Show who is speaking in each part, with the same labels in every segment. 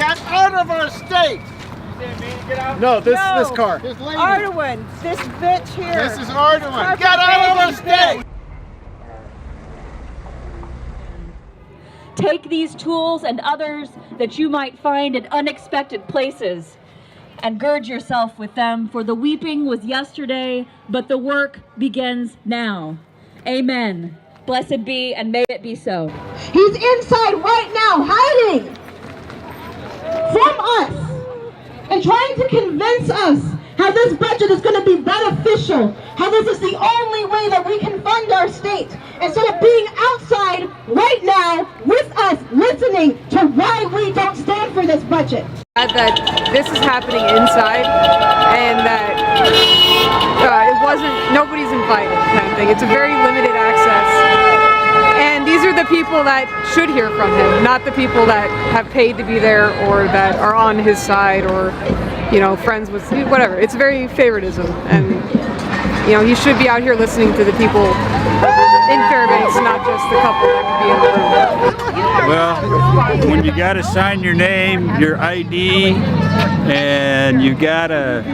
Speaker 1: Get out of our state!
Speaker 2: No, this car.
Speaker 3: Ardoin, this bitch here.
Speaker 1: This is Ardoin. Get out of our state!
Speaker 4: Take these tools and others that you might find in unexpected places and gird yourself with them, for the weeping was yesterday, but the work begins now. Amen. Blessed be, and may it be so.
Speaker 5: He's inside right now, hiding from us and trying to convince us how this budget is going to be beneficial, how this is the only way that we can fund our state, instead of being outside right now with us, listening to why we don't stand for this budget.
Speaker 3: That this is happening inside, and that nobody's invited kind of thing. It's a very limited access. And these are the people that should hear from him, not the people that have paid to be there or that are on his side or, you know, friends with, whatever. It's very favoritism, and, you know, he should be out here listening to the people in Fairbanks, not just the couple that could be in the room.
Speaker 6: Well, when you gotta sign your name, your ID, and you gotta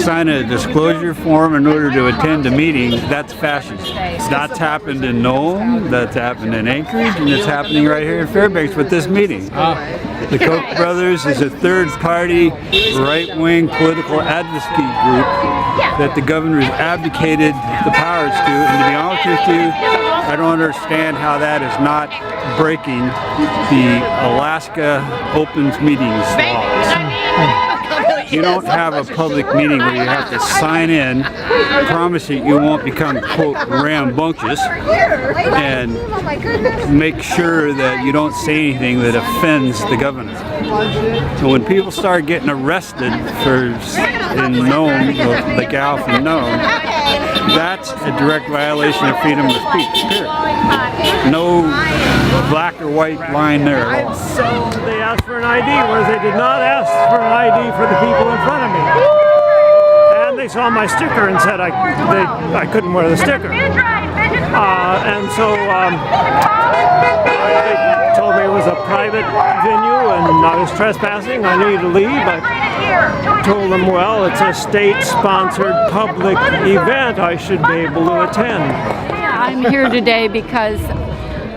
Speaker 6: sign a disclosure form in order to attend a meeting, that's fascist. That's happened in Nome, that's happened in Anchorage, and it's happening right here in Fairbanks with this meeting. The Koch brothers is a third-party, right-wing political advocacy group that the governor has abdicated the powers to, and to be honest with you, I don't understand how that is not breaking the Alaska Opens Meetings laws. You don't have a public meeting where you have to sign in, promise that you won't become, quote, rambunctious, and make sure that you don't say anything that offends the governor. So when people start getting arrested in Nome, the gal from Nome, that's a direct violation of freedom of speech, period. No black or white line there at all.
Speaker 7: So they asked for an ID, whereas they did not ask for an ID for the people in front of me. And they saw my sticker and said I couldn't wear the sticker. And so they told me it was a private venue and I was trespassing. I needed to leave. I told them, well, it's a state-sponsored public event. I should be able to attend.
Speaker 8: I'm here today because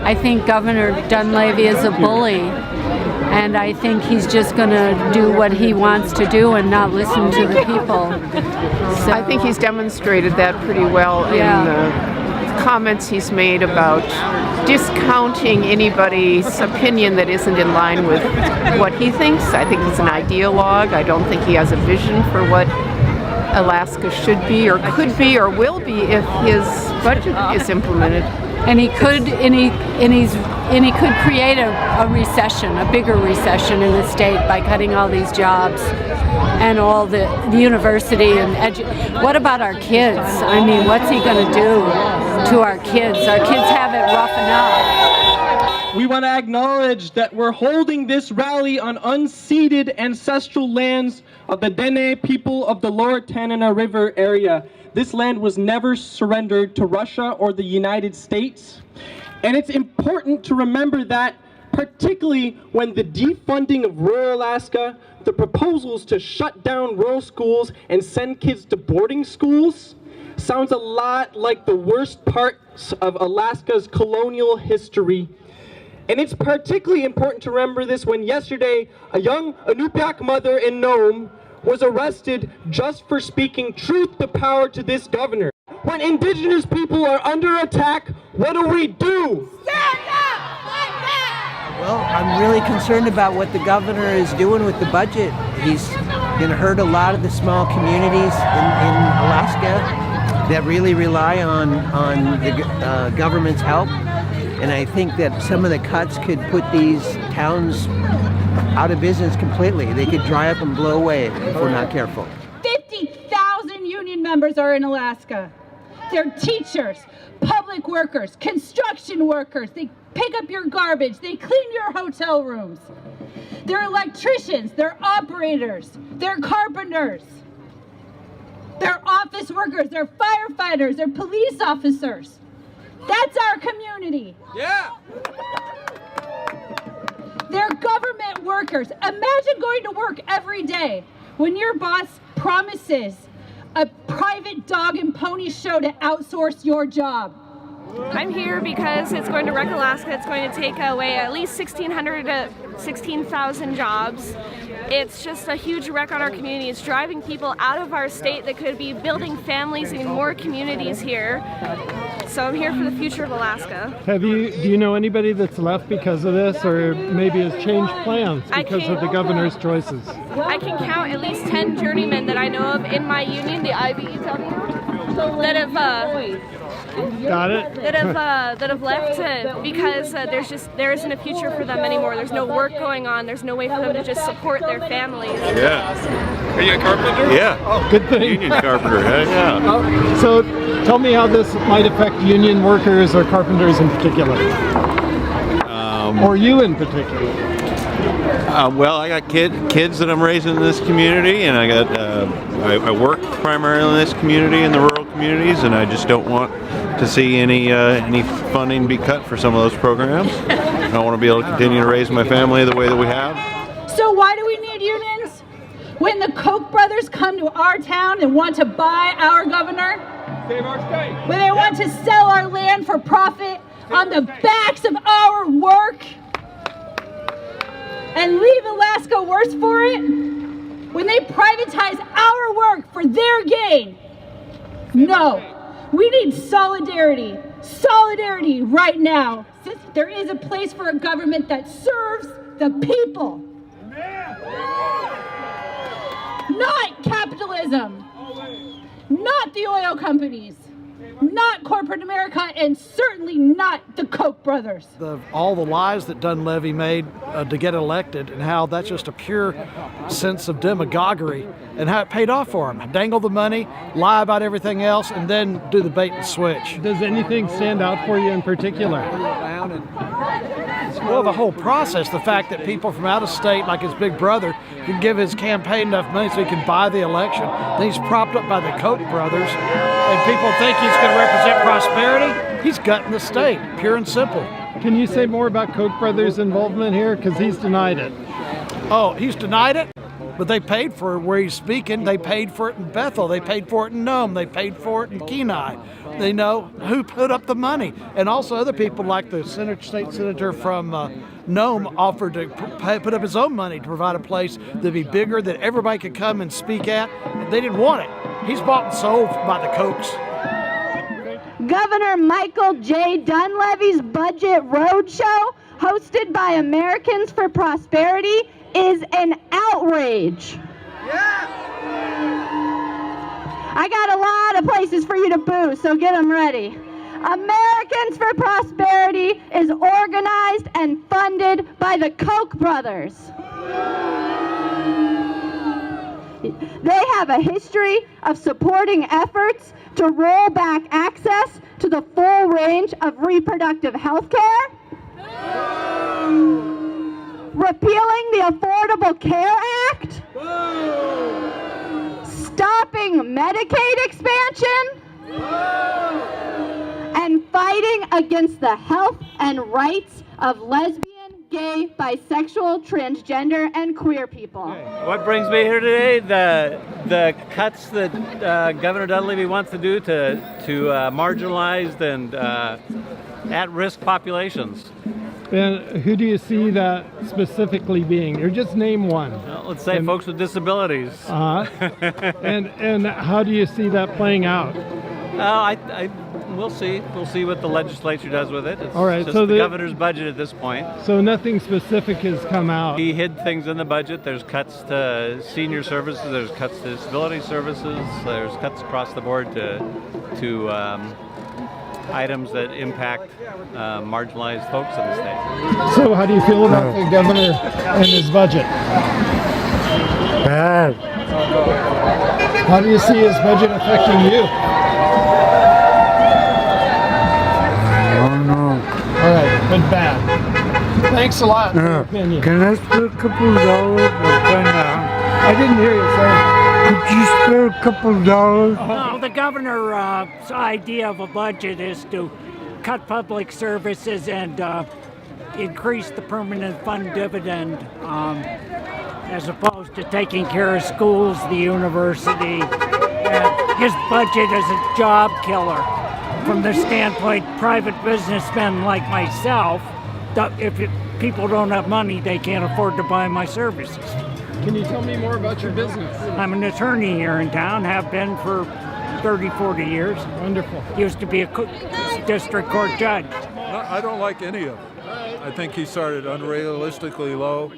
Speaker 8: I think Governor Dunleavy is a bully, and I think he's just going to do what he wants to do and not listen to the people. So,
Speaker 9: I think he's demonstrated that pretty well in the comments he's made about discounting anybody's opinion that isn't in line with what he thinks. I think he's an ideologue. I don't think he has a vision for what Alaska should be or could be or will be if his budget is implemented.
Speaker 8: And he could, he could create a recession, a bigger recession in the state by cutting all these jobs and all the university and what about our kids? I mean, what's he going to do to our kids? Our kids have it rough enough.
Speaker 10: We want to acknowledge that we're holding this rally on unceded ancestral lands of the Dene people of the Lower Tanana River area. This land was never surrendered to Russia or the United States. And it's important to remember that, particularly when the defunding of rural Alaska, the proposals to shut down rural schools and send kids to boarding schools, sounds a lot like the worst parts of Alaska's colonial history. And it's particularly important to remember this when yesterday a young Inupiaq mother in Nome was arrested just for speaking truth to power to this governor. When Indigenous people are under attack, what do we do? Stand up! Fight back!
Speaker 11: Well, I'm really concerned about what the governor is doing with the budget. He's going to hurt a lot of the small communities in Alaska that really rely on the government's help. And I think that some of the cuts could put these towns out of business completely. They could dry up and blow away if we're not careful.
Speaker 12: 50,000 union members are in Alaska. They're teachers, public workers, construction workers. They pick up your garbage. They clean your hotel rooms. They're electricians. They're operators. They're carpenters. They're office workers. They're firefighters. They're police officers. That's our community.
Speaker 10: Yeah.
Speaker 12: They're government workers. Imagine going to work every day when your boss promises a private dog and pony show to outsource your job.
Speaker 13: I'm here because it's going to wreck Alaska. It's going to take away at least 1,600 to 16,000 jobs. It's just a huge wreck on our community. It's driving people out of our state that could be building families in more communities here. So I'm here for the future of Alaska.
Speaker 7: Do you know anybody that's left because of this, or maybe has changed plans because of the governor's choices?
Speaker 13: I can count at least 10 journeymen that I know of in my union, the IBE, that have that have left because there isn't a future for them anymore. There's no work going on. There's no way for them to just support their families.
Speaker 14: Yeah. Are you a carpenter? Yeah.
Speaker 7: Oh, good thing.
Speaker 14: Union carpenter. Yeah.
Speaker 7: So tell me how this might affect union workers or carpenters in particular, or you in particular.
Speaker 14: Well, I got kids that I'm raising in this community, and I got I work primarily in this community, in the rural communities, and I just don't want to see any funding be cut for some of those programs. I want to be able to continue to raise my family the way that we have.
Speaker 12: So why do we need unions? When the Koch brothers come to our town and want to buy our governor,
Speaker 14: Save our state.
Speaker 12: when they want to sell our land for profit on the backs of our work, and leave Alaska worse for it, when they privatize our work for their gain. No, we need solidarity. Solidarity right now, since there is a place for a government that serves the people. Not capitalism, not the oil companies, not corporate America, and certainly not the Koch brothers.
Speaker 15: All the lies that Dunleavy made to get elected, and how that's just a pure sense of demagoguery, and how it paid off for him. Dangle the money, lie about everything else, and then do the bait and switch.
Speaker 7: Does anything stand out for you in particular?
Speaker 15: Well, the whole process, the fact that people from out of state, like his big brother, can give his campaign enough money so he can buy the election. Then he's propped up by the Koch brothers, and people think he's going to represent prosperity. He's gutting the state, pure and simple.
Speaker 7: Can you say more about Koch brothers' involvement here? Because he's denied it.
Speaker 15: Oh, he's denied it? But they paid for where he's speaking. They paid for it in Bethel. They paid for it in Nome. They paid for it in Kenai. They know who put up the money. And also other people like the state senator from Nome offered to put up his own money to provide a place that'd be bigger, that everybody could come and speak at. They didn't want it. He's bought and sold by the Kochs.
Speaker 5: Governor Michael J. Dunleavy's Budget Roadshow, hosted by Americans for Prosperity, is an outrage. I got a lot of places for you to boo, so get them ready. Americans for Prosperity is organized and funded by the Koch brothers. They have a history of supporting efforts to roll back access to the full range of reproductive health care, repealing the Affordable Care Act, stopping Medicaid expansion, and fighting against the health and rights of lesbian, gay, bisexual, transgender, and queer people.
Speaker 16: What brings me here today? The cuts that Governor Dunleavy wants to do to marginalized and at-risk populations.
Speaker 7: And who do you see that specifically being? Or just name one.
Speaker 16: Well, let's say folks with disabilities.
Speaker 7: And how do you see that playing out?
Speaker 16: We'll see. We'll see what the legislature does with it. It's
Speaker 7: all right.
Speaker 16: Just
Speaker 7: So
Speaker 16: the governor's budget at this point.
Speaker 7: So nothing specific has come out.
Speaker 16: He hid things in the budget. There's cuts to senior services. There's cuts to disability services. There's cuts across the board to items that impact marginalized folks in the state.
Speaker 7: So how do you feel about the governor and his budget?
Speaker 17: Bad.
Speaker 7: How do you see his budget affecting you?
Speaker 17: I don't know.
Speaker 7: All right, but bad. Thanks a lot for your opinion.
Speaker 17: Can I spare a couple of dollars?
Speaker 7: I didn't hear you, sir.
Speaker 17: Could you spare a couple of dollars?
Speaker 18: Well, the governor's idea of a budget is to cut public services and increase the permanent fund dividend as opposed to taking care of schools, the university. His budget is a job killer. From the standpoint, private businessmen like myself, if people don't have money, they can't afford to buy my services.
Speaker 2: Can you tell me more about your business?
Speaker 18: I'm an attorney here in town, have been for 30, 40 years.
Speaker 2: Wonderful.
Speaker 18: Used to be a district court judge.
Speaker 19: I don't like any of it. I think he started unrealistically low,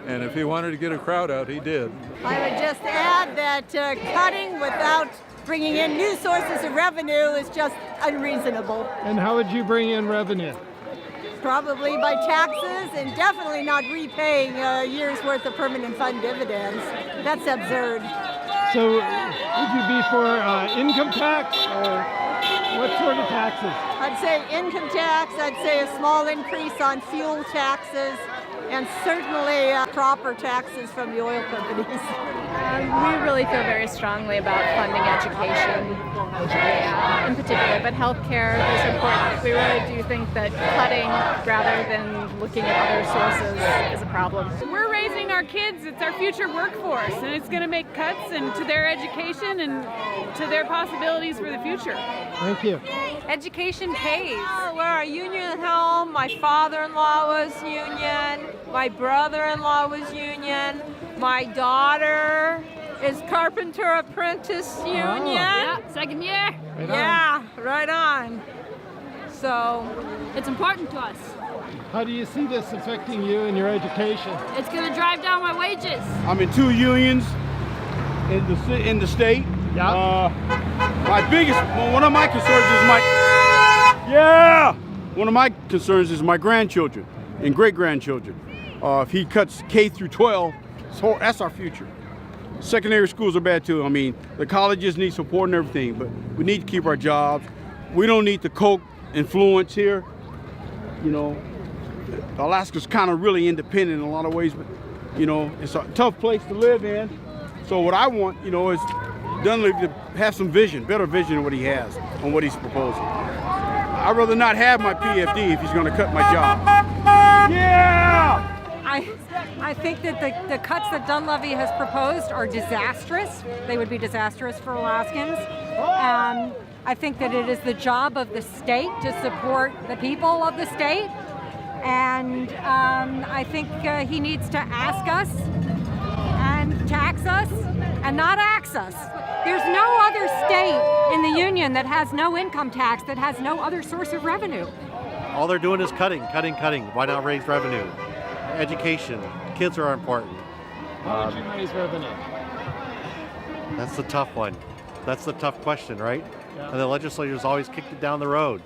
Speaker 19: and if he wanted to get a crowd out, he did.
Speaker 20: I would just add that cutting without bringing in new sources of revenue is just unreasonable.
Speaker 2: And how would you bring in revenue?
Speaker 20: Probably by taxes and definitely not repaying a year's worth of permanent fund dividends. That's absurd.
Speaker 2: So would you be for income tax or what sort of taxes?
Speaker 20: I'd say income tax, I'd say a small increase on fuel taxes, and certainly proper taxes from the oil companies.
Speaker 21: We really feel very strongly about funding education in particular, but healthcare is important. We really do think that cutting rather than looking at other sources is a problem.
Speaker 22: We're raising our kids, it's our future workforce, and it's going to make cuts into their education and to their possibilities for the future.
Speaker 2: Thank you.
Speaker 23: Education pays. We're a union home. My father-in-law was union. My brother-in-law was union. My daughter is carpenter apprentice union.
Speaker 22: Yeah, second year.
Speaker 23: Right on. So
Speaker 22: it's important to us.
Speaker 2: How do you see this affecting you and your education?
Speaker 22: It's going to drive down my wages.
Speaker 24: I'm in 2 unions in the state.
Speaker 2: Yeah.
Speaker 24: One of my concerns is my grandchildren and great-grandchildren. If he cuts K through 12, that's our future. Secondary schools are bad too. I mean, the colleges need support and everything, but we need to keep our jobs. We don't need the Coke influence here. You know, Alaska's kind of really independent in a lot of ways, but you know, it's a tough place to live in. So what I want, you know, is Dunleavy to have some vision, better vision than what he has on what he's proposing. I'd rather not have my PFD if he's going to cut my job. Yeah!
Speaker 25: I think that the cuts that Dunleavy has proposed are disastrous. They would be disastrous for Alaskans. I think that it is the job of the state to support the people of the state. And I think he needs to ask us and tax us and not ax us. There's no other state in the union that has no income tax, that has no other source of revenue.
Speaker 26: All they're doing is cutting. Why not raise revenue? Education. Kids are important.
Speaker 2: How would you raise revenue?
Speaker 26: That's the tough one. That's the tough question, right? Yeah. And the legislators always kicked it down the road.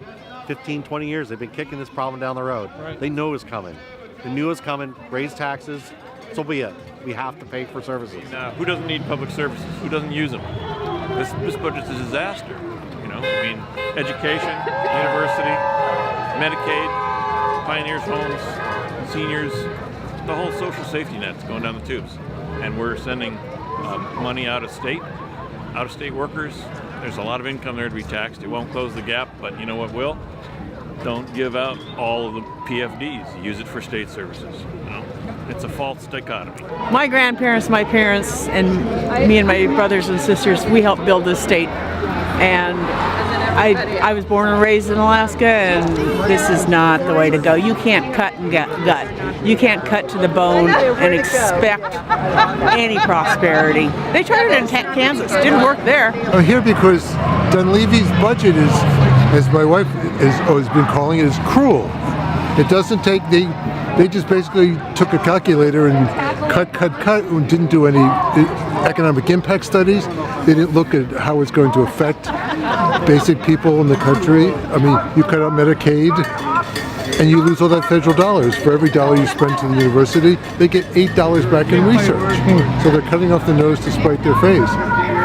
Speaker 26: 15, 20 years, they've been kicking this problem down the road.
Speaker 2: Right.
Speaker 26: They know it was coming. They knew it was coming. Raise taxes. So be it. We have to pay for services.
Speaker 27: Who doesn't need public services? Who doesn't use them? This budget's a disaster. You know, I mean, education, university, Medicaid, pioneers' homes, seniors, the whole social safety net's going down the tubes. And we're sending money out of state workers. There's a lot of income there to be taxed. It won't close the gap, but you know what will? Don't give out all of the PFDs. Use it for state services. You know? It's a false dichotomy.
Speaker 28: My grandparents, my parents, and me and my brothers and sisters, we helped build this state. And I was born and raised in Alaska, and this is not the way to go. You can't cut and gut. You can't cut to the bone and expect any prosperity. They tried it in Kansas. Didn't work there.
Speaker 17: I'm here because Dunleavy's budget is, as my wife has been calling it, is cruel. It doesn't take, they just basically took a calculator and cut and didn't do any economic impact studies. They didn't look at how it's going to affect basic people in the country. I mean, you cut out Medicaid and you lose all that federal dollars. For every dollar you spend to the university, they get $8 back in research. So they're cutting off the nose to spite their face.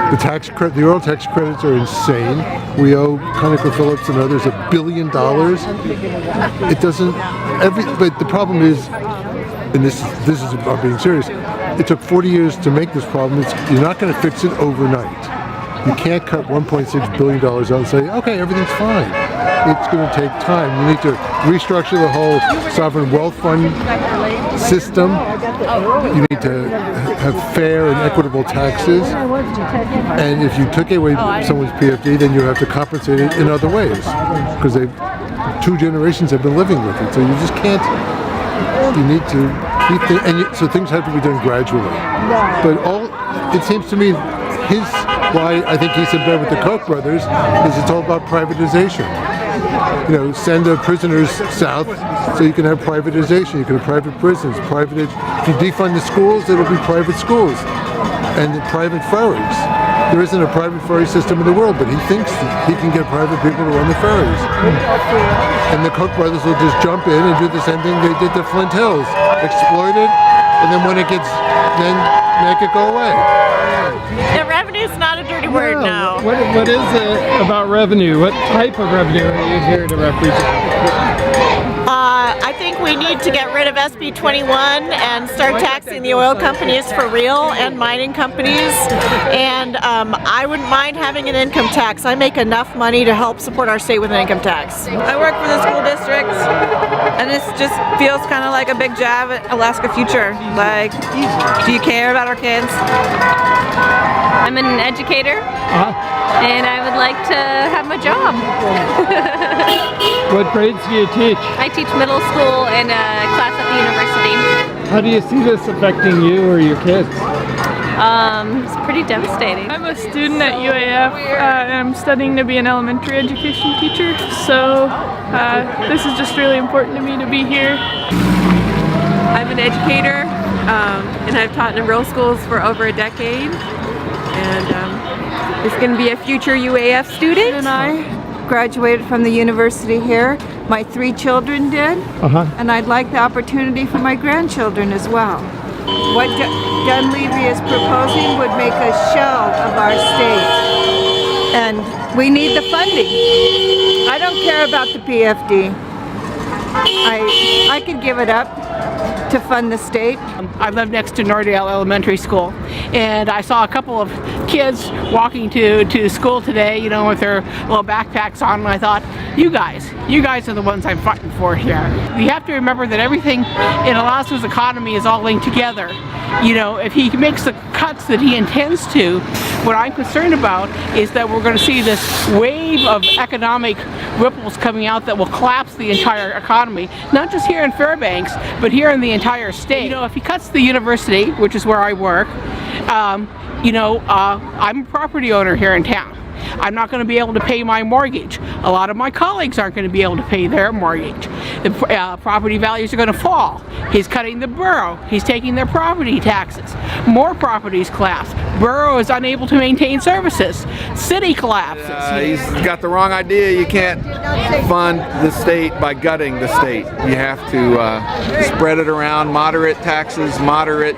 Speaker 17: The oil tax credits are insane. We owe ConocoPhillips and others $1 billion. It doesn't. But the problem is, and this is about being serious. It took 40 years to make this problem. You're not going to fix it overnight. You can't cut $1.6 billion out and say, okay, everything's fine. It's going to take time. You need to restructure the whole sovereign wealth fund system. You need to have fair and equitable taxes. And if you took away someone's PFD, then you have to compensate it in other ways. Because 2 generations have been living with it. So you just can't, you need to, so things have to be done gradually. But it seems to me, why I think he's in bed with the Koch brothers is it's all about privatization. You know, send the prisoners south so you can have privatization. You can have private prisons, if you defund the schools, it'll be private schools and private ferries. There isn't a private ferry system in the world, but he thinks he can get private people to run the ferries. And the Koch brothers will just jump in and do the same thing they did to Flint Hills. Exploit it, and then when it gets, then make it go away.
Speaker 1: The revenue's not a dirty word, no.
Speaker 2: What is it about revenue? What type of revenue are you here to represent?
Speaker 1: I think we need to get rid of SB 21 and start taxing the oil companies for real and mining companies. And I wouldn't mind having an income tax. I make enough money to help support our state with an income tax.
Speaker 3: I work for the school district, and this just feels kind of like a big jab at Alaska future. Like, do you care about our kids?
Speaker 4: I'm an educator, and I would like to have my job.
Speaker 2: What grades do you teach?
Speaker 4: I teach middle school and a class at the university.
Speaker 2: How do you see this affecting you or your kids?
Speaker 4: It's pretty devastating.
Speaker 6: I'm a student at UAF, and I'm studying to be an elementary education teacher, so this is just really important to me to be here.
Speaker 28: I'm an educator, and I've taught in rural schools for over a decade. And it's going to be a future UAF student.
Speaker 8: And I graduated from the university here. My 3 children did. And I'd like the opportunity for my grandchildren as well. What Dunleavy is proposing would make a shell of our state. And we need the funding. I don't care about the PFD. I could give it up to fund the state.
Speaker 9: I live next to Nordale Elementary School, and I saw a couple of kids walking to school today, you know, with their little backpacks on, and I thought, you guys are the ones I'm fighting for here. You have to remember that everything in Alaska's economy is all linked together. You know, if he makes the cuts that he intends to, what I'm concerned about is that we're going to see this wave of economic ripples coming out that will collapse the entire economy, not just here in Fairbanks, but here in the entire state. You know, if he cuts the university, which is where I work, you know, I'm a property owner here in town. I'm not going to be able to pay my mortgage. A lot of my colleagues aren't going to be able to pay their mortgage. The property values are going to fall. He's cutting the borough. He's taking their property taxes. More properties collapse. Borough is unable to maintain services. City collapses.
Speaker 10: He's got the wrong idea. You can't fund the state by gutting the state. You have to spread it around, moderate taxes, moderate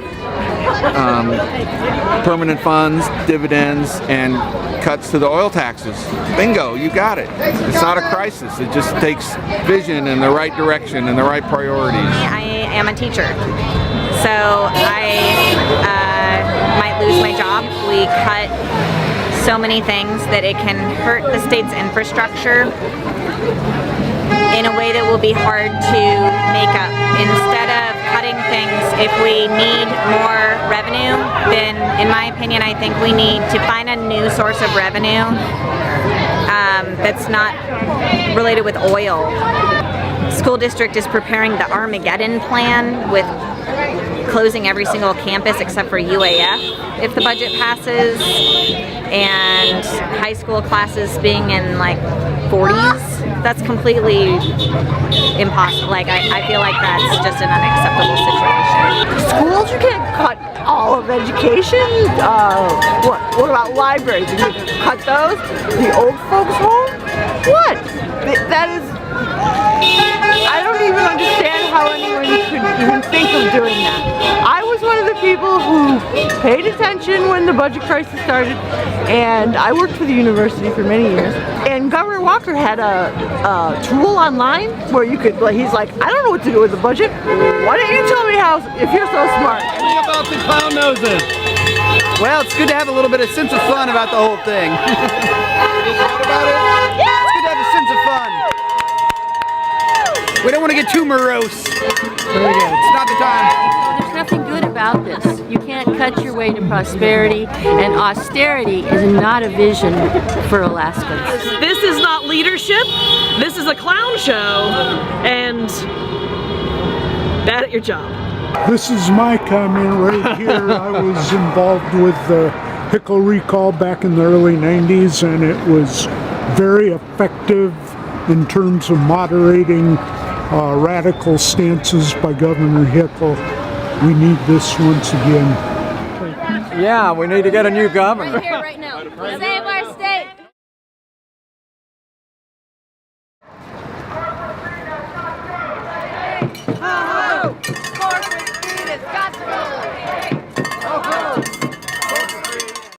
Speaker 10: permanent funds, dividends, and cuts to the oil taxes. Bingo, you got it. It's not a crisis. It just takes vision in the right direction and the right priorities.
Speaker 11: I am a teacher, so I might lose my job. We cut so many things that it can hurt the state's infrastructure in a way that will be hard to make up. Instead of cutting things, if we need more revenue, then in my opinion, I think we need to find a new source of revenue that's not related with oil. School district is preparing the Armageddon plan with closing every single campus except for UAF if the budget passes, and high school classes being in like 40s. That's completely impossible. Like, I feel like that's just an unacceptable situation.
Speaker 28: Schools, you can't cut all of education. What about libraries? You can cut those? The old folks home? What? That is, I don't even understand how anyone could even think of doing that. I was one of the people who paid attention when the budget crisis started, and I worked for the university for many years. And Governor Walker had a tool online where you could, he's like, I don't know what to do with the budget. Why don't you tell me how, if you're so smart?
Speaker 2: Tell me about the clown noses.
Speaker 5: Well, it's good to have a little bit of sense of fun about the whole thing. It's good to have a sense of fun. We don't want to get too morose. It's not the time.
Speaker 7: There's nothing good about this. You can't cut your way to prosperity, and austerity is not a vision for Alaskans.
Speaker 12: This is not leadership. This is a clown show, and bad at your job.
Speaker 13: This is my comment right here. I was involved with the Hickle recall back in the early 90s, and it was very effective in terms of moderating radical stances by Governor Hickle. We need this once again.
Speaker 14: Yeah, we need to get a new governor.
Speaker 15: Right here, right now. Save our state!